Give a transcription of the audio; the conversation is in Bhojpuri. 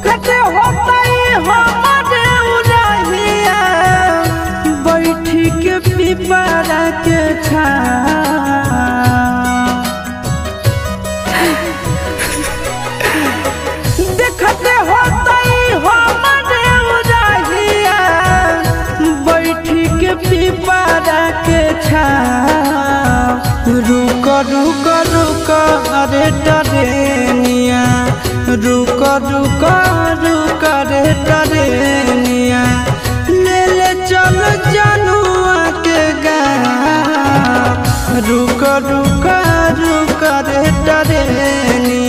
देखते होता हमारे उड़हिया बैठी के पिपरा के देखते होता हमारे उड़हिया बैठी के पिपरा के रुक रुक रुक अरे टरेनिया रुक रुक रुक रे टरेनिया ले ले चल जनुआ के गाँव रुक रुक रुक रे टरेनिया।